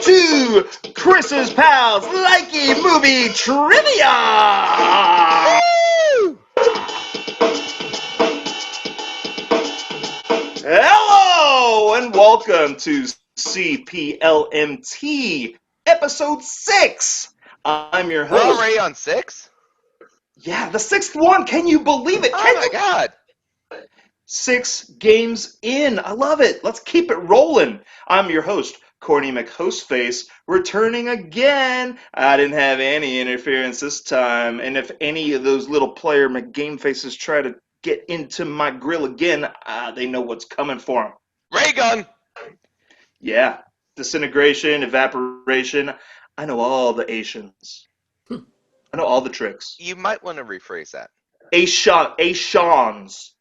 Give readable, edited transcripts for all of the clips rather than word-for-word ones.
to Chris's Pals Likey Movie Trivia! Woo! Hello and welcome to CPLMT Episode 6. I'm your We're host. already on 6? Yeah, the sixth one. Can you believe it? Oh Can my you? god. 6 games in. I love it. Let's keep it rolling. I'm your host, Corny McHostface, returning again. I didn't have any interference this time, and if any of those little player McGamefaces try to get into my grill again, they know what's coming for them. Ray gun. Yeah, disintegration, evaporation. I know all the Asians. I know all the tricks. You might want to rephrase that. Ashans.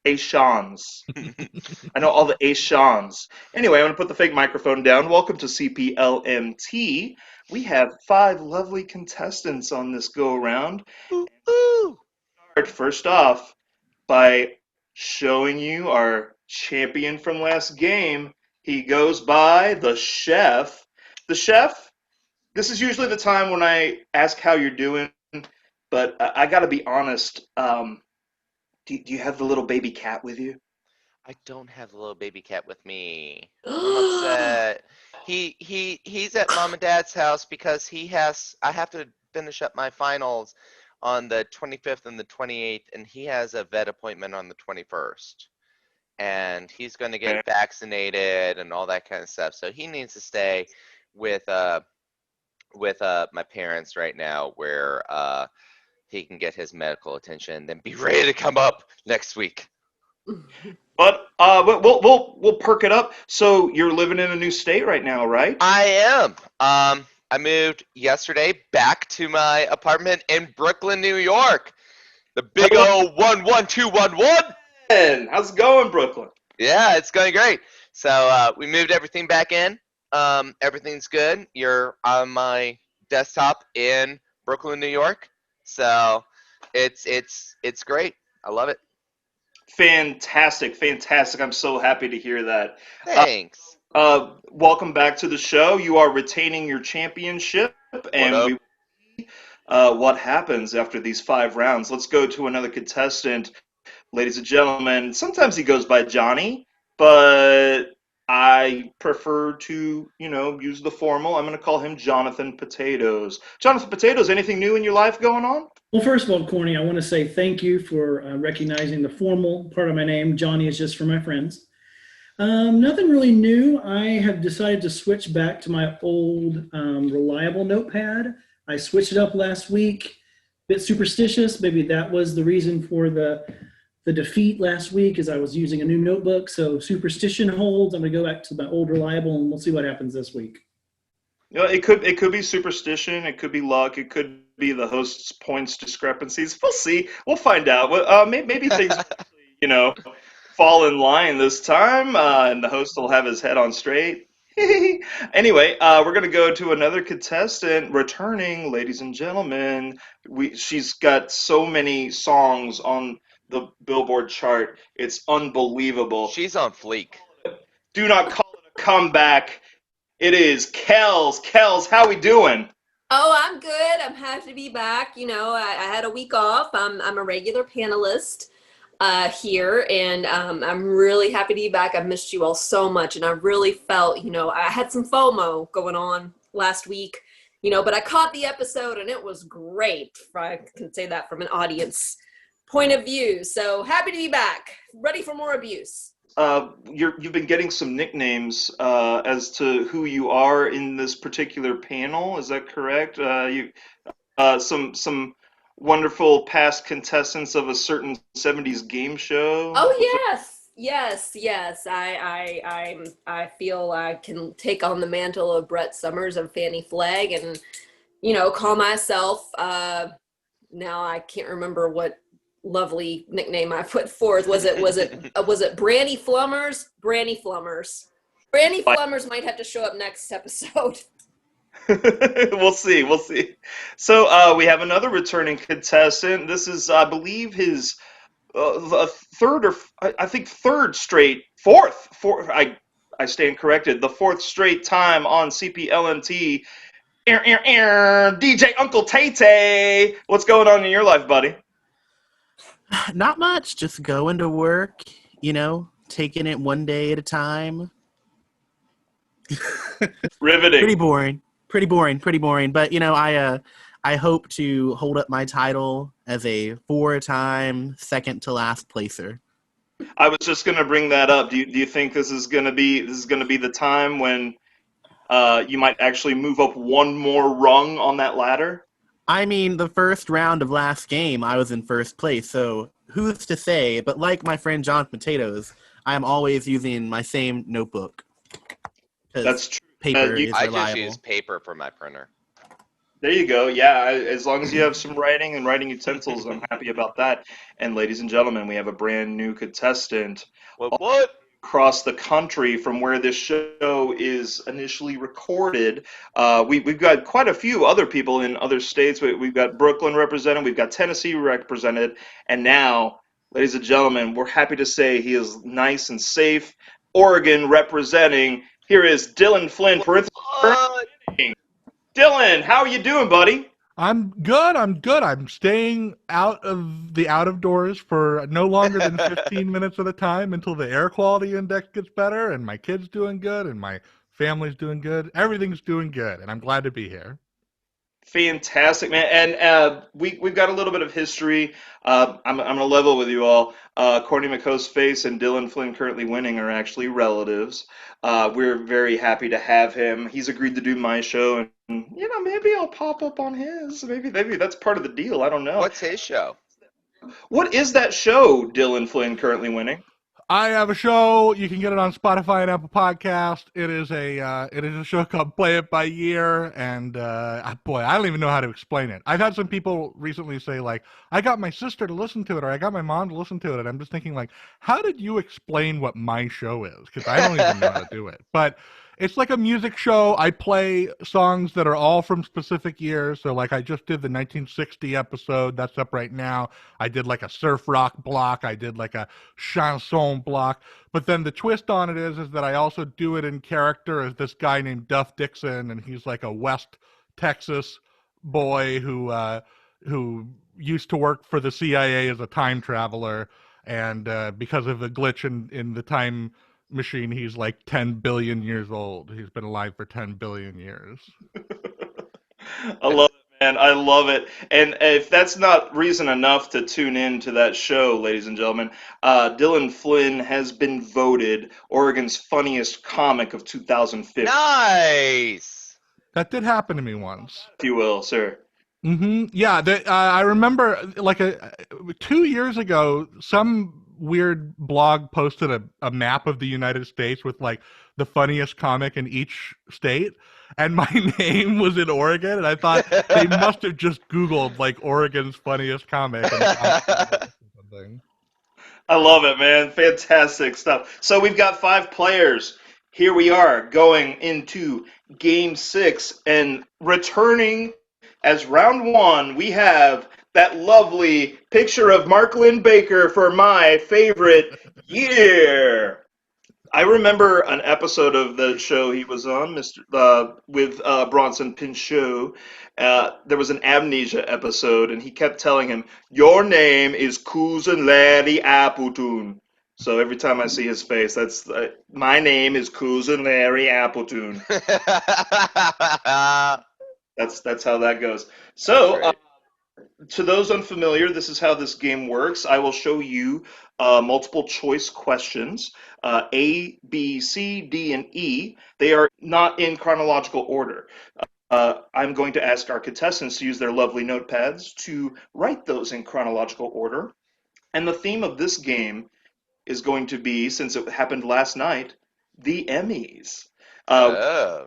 I know all the Ashans. Anyway, I'm going to put the fake microphone down. Welcome to CPLMT. We have 5 lovely contestants on this go-around. Ooh, ooh. First off, by showing you our champion from last game. He goes by the Chef. The Chef, this is usually the time when I ask how you're doing, but I got to be honest. Do you have the little baby cat with you? I don't have the little baby cat with me. I'm upset. He's at mom and dad's house because I have to finish up my finals on the 25th and the 28th, and he has a vet appointment on the 21st. And he's going to get vaccinated and all that kind of stuff. So he needs to stay with my parents right now, where he can get his medical attention, then be ready to come up next week. But we'll perk it up. So you're living in a new state right now, right? I am. I moved yesterday back to my apartment in Brooklyn, New York. The big old 11211. And how's it going, Brooklyn? Yeah, it's going great. So we moved everything back in. Everything's good. You're on my desktop in Brooklyn, New York. So it's great. I love it. Fantastic. I'm so happy to hear that. Thanks. Welcome back to the show. You are retaining your championship, and up? what happens after these 5 rounds. Let's go to another contestant, ladies and gentlemen. Sometimes he goes by Johnny, but I prefer to, use the formal. I'm going to call him Jonathan Potatoes. Jonathan Potatoes, anything new in your life going on? Well, first of all, Corny, I want to say thank you for recognizing the formal part of my name. Johnny is just for my friends. Nothing really new. I have decided to switch back to my old reliable notepad. I switched it up last week. Bit superstitious. Maybe that was the reason for the defeat last week, as I was using a new notebook. So superstition holds. I'm going to go back to my old reliable, and we'll see what happens this week. It could be superstition. It could be luck. It could be the host's points discrepancies. We'll see. We'll find out. Maybe things, fall in line this time, and the host will have his head on straight. Anyway, we're gonna go to another contestant returning, ladies and gentlemen. She's got so many songs on the Billboard chart. It's unbelievable. She's on fleek. Do not call it a comeback. It is Kels. Kels, how we doing? Oh, I'm good. I'm happy to be back. I had a week off. I'm a regular panelist here, and I'm really happy to be back. I've missed you all so much, and I really felt, I had some FOMO going on last week, but I caught the episode, and it was great. I can say that from an audience point of view. So happy to be back. Ready for more abuse. You've been getting some nicknames as to who you are in this particular panel. Is that correct? Some wonderful past contestants of a certain '70s game show. Oh yes. I feel I can take on the mantle of Brett Summers and Fannie Flagg, and call myself. Now I can't remember what lovely nickname I put forth. Was it Brandy Flummers? Brandy Flummers. Brandy Flummers might have to show up next episode. We'll see. So we have another returning contestant. This is, I believe, his third straight, fourth. I stand corrected. The fourth straight time on CPLNT. DJ Uncle Tay Tay. What's going on in your life, buddy? Not much. Just going to work, taking it one day at a time. Riveting. Pretty boring. But I hope to hold up my title as a 4-time second to last placer. I was just going to bring that up. Do you think this is going to be the time when you might actually move up one more rung on that ladder? I mean, the first round of last game, I was in first place, so who's to say? But like my friend John Potatoes, I'm always using my same notebook. That's true. Paper is I reliable. just use paper for my printer. There you go. Yeah, as long as you have some writing and writing utensils, I'm happy about that. And ladies and gentlemen, we have a brand new contestant What? across the country from where this show is initially recorded. We've got quite a few other people in other states. We've got Brooklyn represented, we've got Tennessee represented, and now, ladies and gentlemen, we're happy to say he is nice and safe. Oregon representing. Here is Dylan Flynn. What? Dylan, how are you doing, buddy? I'm good. I'm staying out of doors for no longer than 15 minutes at a time until the air quality index gets better, and my kid's doing good, and my family's doing good. Everything's doing good, and I'm glad to be here. Fantastic, man. And we've got a little bit of history. I'm going to level with you all. Courtney McCoe's face and Dylan Flynn currently winning are actually relatives. We're very happy to have him. He's agreed to do my show, and maybe I'll pop up on his. Maybe that's part of the deal. I don't know. What's his show? What is that show Dylan Flynn currently winning? I have a show. You can get it on Spotify and Apple Podcast. It is a show called Play It by Year, and boy, I don't even know how to explain it. I've had some people recently say, like, I got my sister to listen to it, or I got my mom to listen to it, and I'm just thinking, like, how did you explain what my show is? Because I don't even know how to do it. But it's like a music show. I play songs that are all from specific years. So, like, I just did the 1960 episode. That's up right now. I did, like, a surf rock block. I did, like, a chanson block. But then the twist on it is that I also do it in character as this guy named Duff Dixon, and he's like a West Texas boy who used to work for the CIA as a time traveler. And because of the glitch in the time machine, he's like 10 billion years old. He's been alive for 10 billion years. I love it, man. I love it. And if that's not reason enough to tune in to that show, ladies and gentlemen, Dylan Flynn has been voted Oregon's funniest comic of 2015, Nice. That did happen to me once. if you will, sir. Yeah, I remember like 2 years ago, some weird blog posted a map of the United States with like the funniest comic in each state, and my name was in Oregon, and I thought they must have just Googled like Oregon's funniest comic and found something. I love it, man. Fantastic stuff. So we've got 5 players. Here we are going into Game 6, and returning as round 1, we have that lovely picture of Mark Lynn Baker for my favorite year. I remember an episode of the show he was on, with Bronson Pinchot. There was an amnesia episode, and he kept telling him, "Your name is Cousin Larry Appletoon." So every time I see his face, that's my name is Cousin Larry Appletoon. That's how that goes. So, to those unfamiliar, this is how this game works. I will show you multiple choice questions, A, B, C, D, and E. They are not in chronological order. I'm going to ask our contestants to use their lovely notepads to write those in chronological order. And the theme of this game is going to be, since it happened last night, the Emmys. Oh.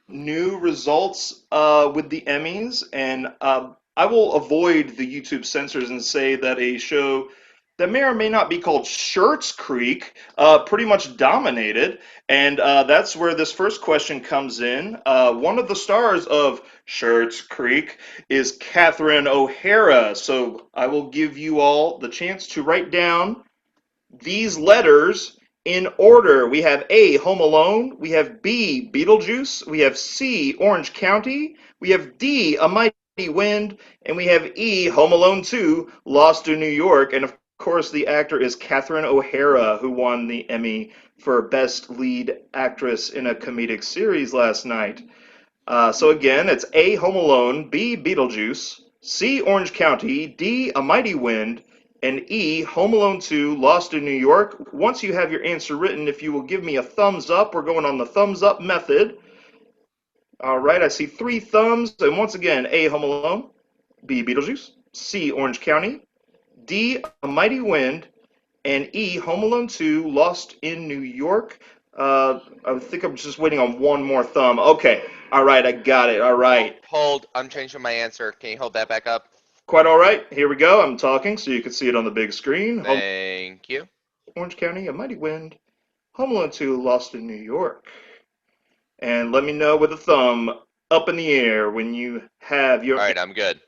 New results with the Emmys, and I will avoid the YouTube censors and say that a show that may or may not be called Schertz Creek pretty much dominated, and that's where this first question comes in. One of the stars of Schertz Creek is Catherine O'Hara, so I will give you all the chance to write down these letters In order, we have A, Home Alone, we have B, Beetlejuice, we have C, Orange County, we have D, A Mighty Wind, and we have E, Home Alone 2, Lost in New York. And of course, the actor is Catherine O'Hara, who won the Emmy for Best Lead Actress in a Comedic Series last night. So again, it's A, Home Alone, B, Beetlejuice, C, Orange County, D, A Mighty Wind, and E, Home Alone 2, Lost in New York. Once you have your answer written, if you will give me a thumbs up, we're going on the thumbs up method. All right, I see 3 thumbs. And once again, A, Home Alone, B, Beetlejuice, C, Orange County, D, A Mighty Wind, and E, Home Alone 2, Lost in New York. I think I'm just waiting on one more thumb. Okay, all right, I got it. All right. Hold. I'm changing my answer. Can you hold that back up? Quite all right. Here we go. I'm talking so you can see it on the big screen. Thank you. Orange County, A Mighty Wind, Home Alone 2, Lost in New York. And let me know with a thumb up in the air when you have your. All right, I'm good.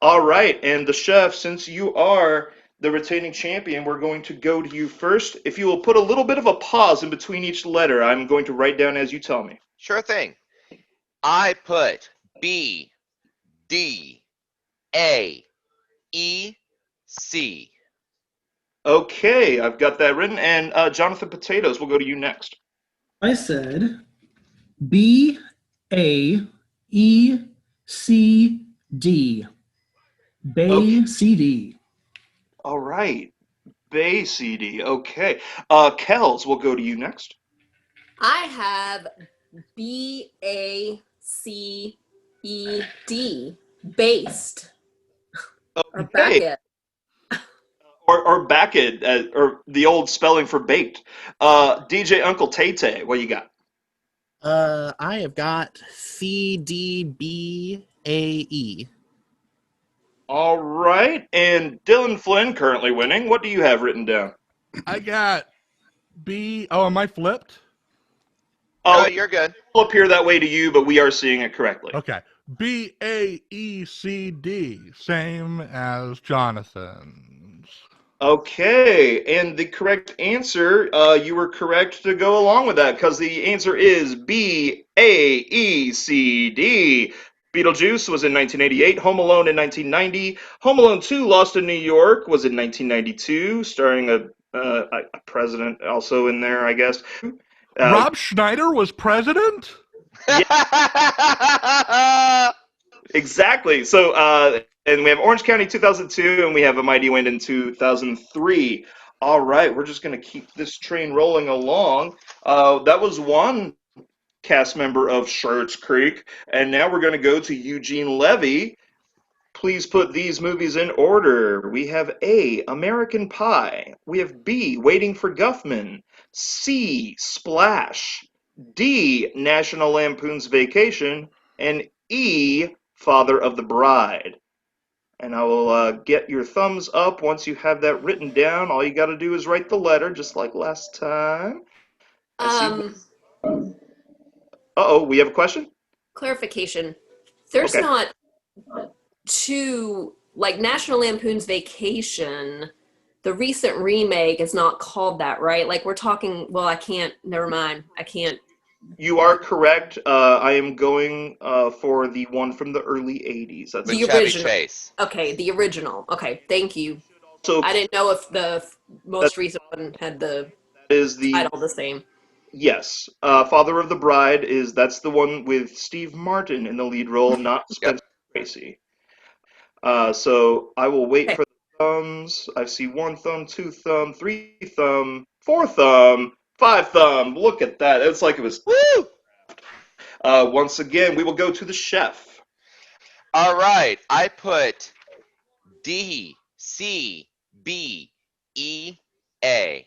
All right, and the chef, since you are the retaining champion, we're going to go to you first. If you will put a little bit of a pause in between each letter, I'm going to write down as you tell me. Sure thing. I put B, D, A, E, C. Okay, I've got that written. And Jonathan Potatoes, we'll go to you next. I said B A E C D. Bay Okay. CD. All right, Bay CD. Okay, Kells, we'll go to you next. I have BACED, based or back Okay, it. or back it, or the old spelling for baked. DJ Uncle Tay Tay, what you got? I have got CDBAE. All right, and Dylan Flynn currently winning. What do you have written down? I got B. Oh, am I flipped? No, Oh, you're good. it will appear that way to you, but we are seeing it correctly. Okay. BAECD, same as Jonathan's. Okay, and the correct answer, you were correct to go along with that because the answer is BAECD. Beetlejuice was in 1988, Home Alone in 1990, Home Alone 2, Lost in New York was in 1992, starring a president also in there, I guess. Rob Schneider was president? Yeah, exactly. So, and we have Orange County 2002, and we have A Mighty Wind in 2003. All right, we're just going to keep this train rolling along. That was one cast member of Schitt's Creek, and now we're going to go to Eugene Levy. Please put these movies in order. We have A, American Pie. We have B, Waiting for Guffman. C, Splash. D, National Lampoon's Vacation. And E, Father of the Bride. And I will get your thumbs up once you have that written down. All you got to do is write the letter, just like last time. I see. Uh-oh, we have a question? Clarification. There's Okay. not two, like National Lampoon's Vacation, the recent remake is not called that, right? Like we're talking, well, I can't, never mind. I can't. You are correct. I am going for the one from the early 80s. That's With The Chevy original. Chase. Okay, the original. Okay, thank you. so I didn't know if the that most recent one had the is the title the same. yes. Father of the Bride that's the one with Steve Martin in the lead role, not Yep. Spencer Tracy. So I will wait Okay. for the thumbs. I see 1 thumb, 2 thumb, 3 thumb, 4 thumb, 5 thumb. Look at that. It's like it was. Woo! Once again, we will go to the chef. All right. I put D, C, B, E, A.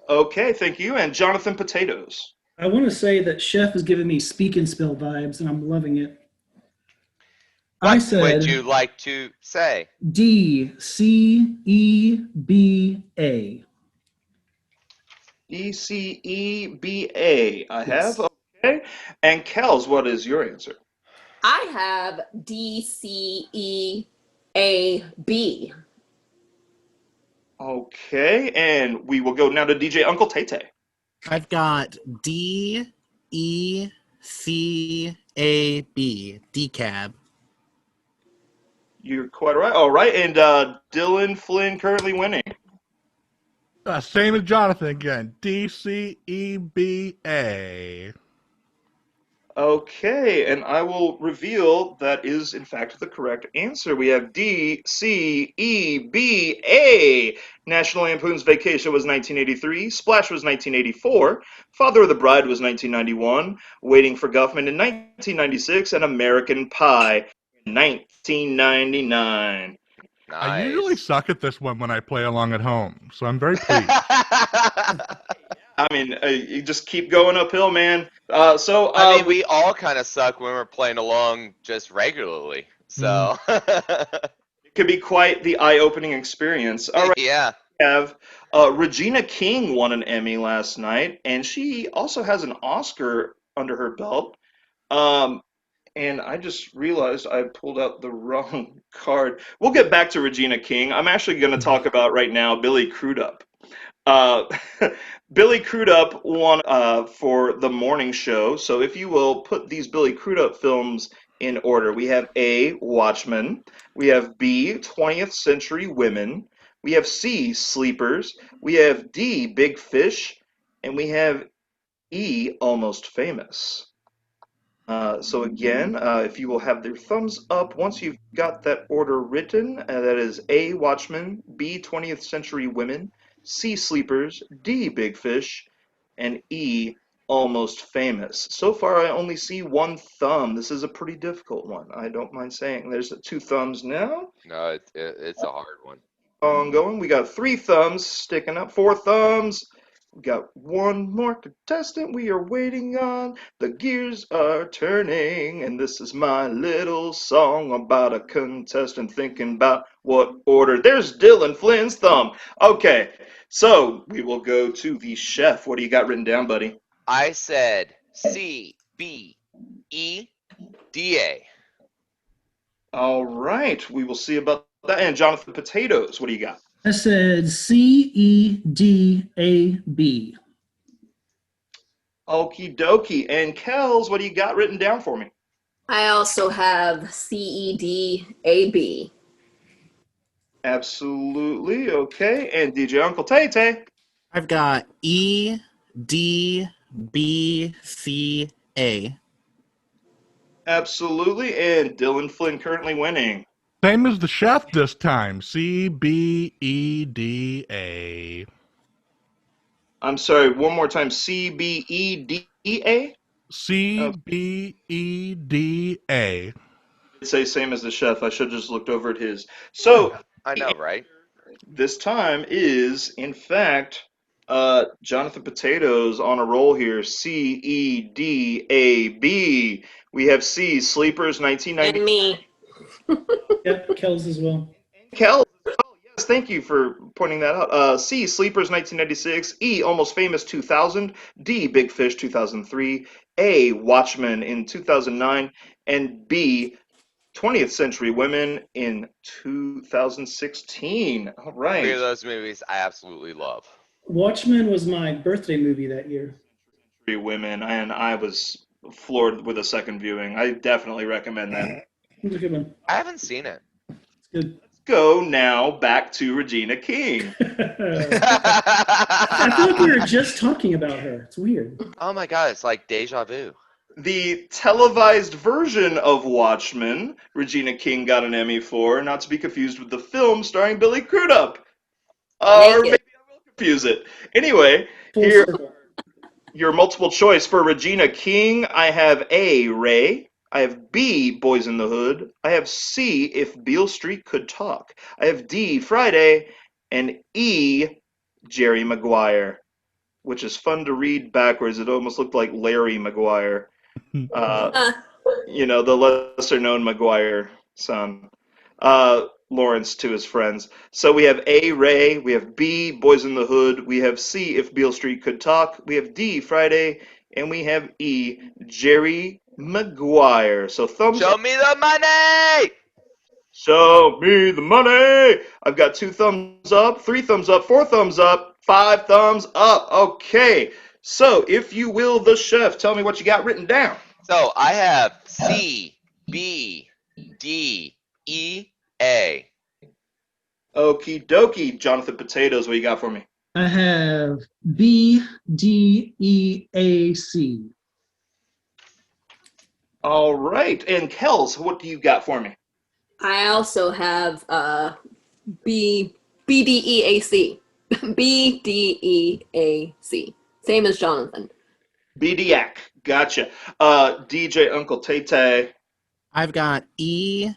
Okay, thank you. And Jonathan Potatoes. I want to say that Chef is giving me Speak and Spell vibes, and I'm loving it. I What would said you like to say? DCEBA. ECEBA. I have. Yes. Okay. And Kels, what is your answer? I have DCEAB. Okay, and we will go now to DJ Uncle Tay. I've got DECAB, decab. You're quite right. All right, and Dylan Flynn currently winning. Same as Jonathan again. DCEBA. Okay, and I will reveal that is in fact the correct answer. We have DCEBA. National Lampoon's Vacation was 1983, Splash was 1984, Father of the Bride was 1991, Waiting for Guffman in 1996, and American Pie in 1999. I usually Nice. suck at this one when I play along at home, so I'm very pleased. I mean, you just keep going uphill, man. I mean, we all kind of suck when we're playing along just regularly. So, it could be quite the eye-opening experience. All right. yeah. Have Regina King won an Emmy last night, and she also has an Oscar under her belt. Um, and I just realized I pulled out the wrong card. We'll get back to Regina King. I'm actually going to talk about right now Billy Crudup. Uh, Billy Crudup won for the morning show. So if you will put these Billy Crudup films in order, we have A, Watchmen. We have B, 20th Century Women. We have C, Sleepers. We have D, Big Fish. And we have E, Almost Famous. So again, if you will have their thumbs up once you've got that order written, that is A, Watchmen, B, 20th Century Women, C, Sleepers, D, Big Fish, and E, Almost Famous. So far, I only see one thumb. This is a pretty difficult one. I don't mind saying. There's two thumbs now. No, it's a hard one. Ongoing. We got three thumbs sticking up, four thumbs. We got one more contestant we are waiting on. The gears are turning, and this is my little song about a contestant thinking about what order. There's Dylan Flynn's thumb. Okay, so we will go to the chef. What do you got written down, buddy? I said CBEDA. All right, we will see about that. And Jonathan Potatoes, what do you got? I said CEDAB. Okie dokie. And Kels, what do you got written down for me? I also have CEDAB. Absolutely. Okay. And DJ Uncle Tay Tay. I've got EDBCA. Absolutely. And Dylan Flynn currently winning. Same as the chef this time. CBEDA. I'm sorry, one more time. CBEDA? CBEDA. I'd say same as the chef. I should have just looked over at his. So I know, right? this time is, in fact, Jonathan Potatoes on a roll here. CEDAB. We have C, Sleepers, 1990. And me. Yep, Kells as well. Kel. Oh, yes, thank you for pointing that out. C, Sleepers, 1996. E, Almost Famous, 2000. D, Big Fish, 2003. A, Watchmen in 2009. And B, 20th Century Women in 2016. All Three right. of those movies I absolutely love. Watchmen was my birthday movie that year. Women, and I was floored with a second viewing. I definitely recommend that. It was a good one. I haven't seen it. It's good. Go now back to Regina King. I feel like we were just talking about her. It's weird. Oh my god, it's like deja vu. The televised version of Watchmen, Regina King got an Emmy for, not to be confused with the film starring Billy Crudup. Or Naked. maybe I will confuse it. Anyway, Full here, circle. your multiple choice for Regina King. I have A, Ray. I have B, Boys in the Hood. I have C, If Beale Street Could Talk. I have D, Friday. And E, Jerry Maguire, which is fun to read backwards. It almost looked like Larry Maguire. The lesser known Maguire son. Lawrence to his friends. So we have A, Ray. We have B, Boys in the Hood. We have C, If Beale Street Could Talk. We have D, Friday. And we have E, Jerry Maguire. So thumbs Show up. me the money! Show me the money. I've got 2 thumbs up, 3 thumbs up, 4 thumbs up, 5 thumbs up. Okay. So, if you will, the chef, tell me what you got written down. So I have C, B, D, E, A. Okie dokie, Jonathan Potatoes, what you got for me? I have B, D, E, A, C. All right. And Kels, what do you got for me? I also have B D E A C. B D E A C. Same as Jonathan. BDAC. Gotcha. DJ Uncle Tay Tay. I've got EDBAC.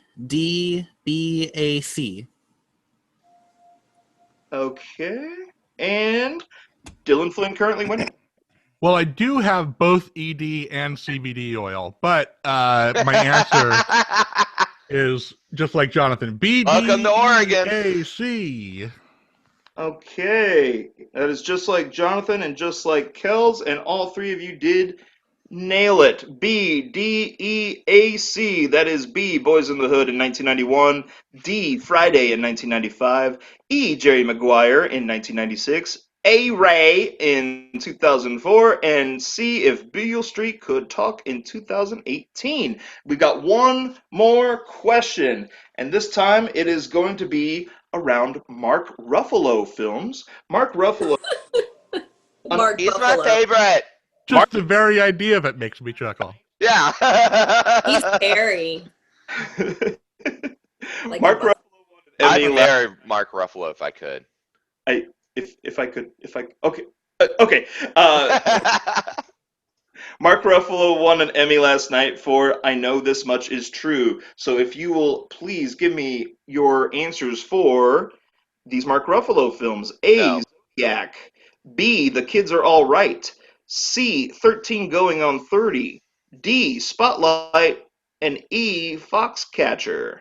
Okay. And Dylan Flynn currently winning. Well, I do have both ED and CBD oil, but my answer is just like Jonathan. Welcome to Oregon. BDAC. Okay. That is just like Jonathan and just like Kels, and all 3 of you did nail it. BDEAC. That is B, Boys in the Hood in 1991. D, Friday in 1995. E, Jerry Maguire in 1996. A, Ray in 2004. And C, If Beale Street Could Talk in 2018. We've got one more question, and this time it is going to be around Mark Ruffalo films. Mark Ruffalo. Mark He's my Buffalo. favorite. Just the very idea of it makes me chuckle. Yeah. He's scary. Like Mark a Ruffalo won an I'd Emmy marry Mark Ruffalo if I could. okay. Mark Ruffalo won an Emmy last night for I Know This Much Is True. So if you will please give me your answers for these Mark Ruffalo films. A, No. Zodiac. B, The Kids Are All Right. C, 13 Going on 30. D, Spotlight. And E, Foxcatcher.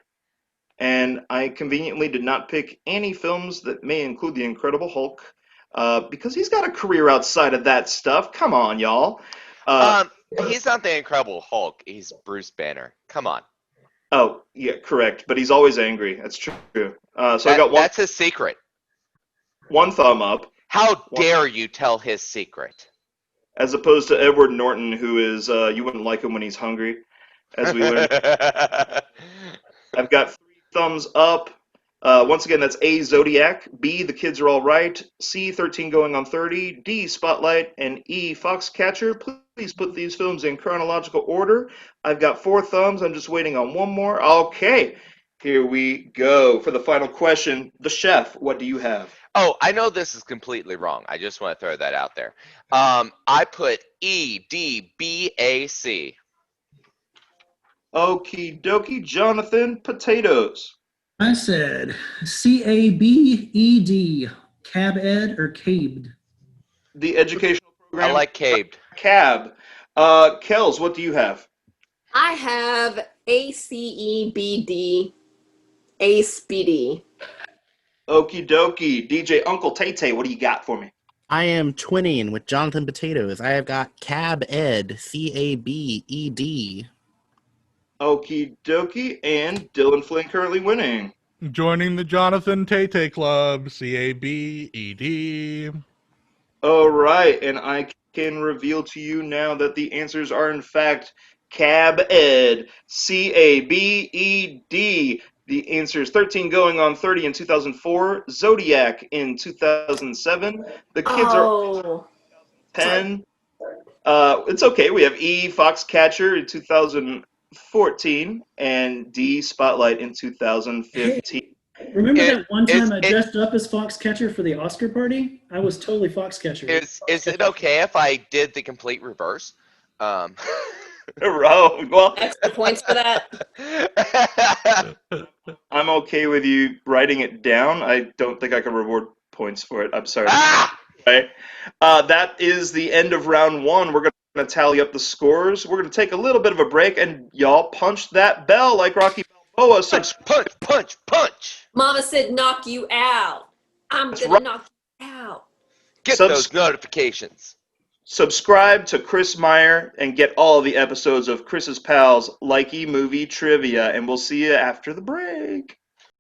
And I conveniently did not pick any films that may include The Incredible Hulk, because he's got a career outside of that stuff. Come on, y'all. He's not the Incredible Hulk. He's Bruce Banner. Come on. Oh, yeah, correct. But he's always angry. That's true. So I got That's his secret. one thumb up, How dare you tell his secret? as opposed to Edward Norton, who is you wouldn't like him when he's hungry, as we learned. I've got 3 thumbs up. Once again, that's A, Zodiac. B, The Kids Are All Right. C, 13 Going on 30. D, Spotlight. And E, Foxcatcher. Please put these films in chronological order. I've got 4 thumbs. I'm just waiting on one more. Okay, here we go. For the final question, the chef, what do you have? Oh, I know this is completely wrong. I just want to throw that out there. I put EDBAC. Okie dokie, Jonathan Potatoes. I said CABED, Cab Ed or Cabed. The educational program. I like Cabed. Cab. Kels, what do you have? I have ACEBD, ACEBD. Okie dokie. DJ Uncle Tay Tay, what do you got for me? I am twinning with Jonathan Potatoes. I have got Cab Ed, CABED. Okie dokie. And Dylan Flynn currently winning. Joining the Jonathan Tay Club, CABED. All right. And I can reveal to you now that the answers are, in fact, Cab Ed, CABED. The answer is 13 Going on 30 in 2004, Zodiac in 2007. The Kids Are 10. It's okay. We have E, Foxcatcher in 2014, and D, Spotlight in 2015. Remember It- that one time I it- dressed up as Foxcatcher for the Oscar party? I was totally Foxcatcher. Is it okay if I did the complete reverse? Oh, well, Extra points for that. I'm okay with you writing it down. I don't think I can reward points for it. I'm sorry. Ah! Okay. That is the end of round 1. We're going to tally up the scores. We're going to take a little bit of a break, and y'all punch that bell like Rocky Balboa. Punch! Mama said knock you out. I'm That's gonna right. knock you out. Get Subs- those notifications. Subscribe to Chris Meyer and get all the episodes of Chris's Pals Likey Movie Trivia, and we'll see you after the break.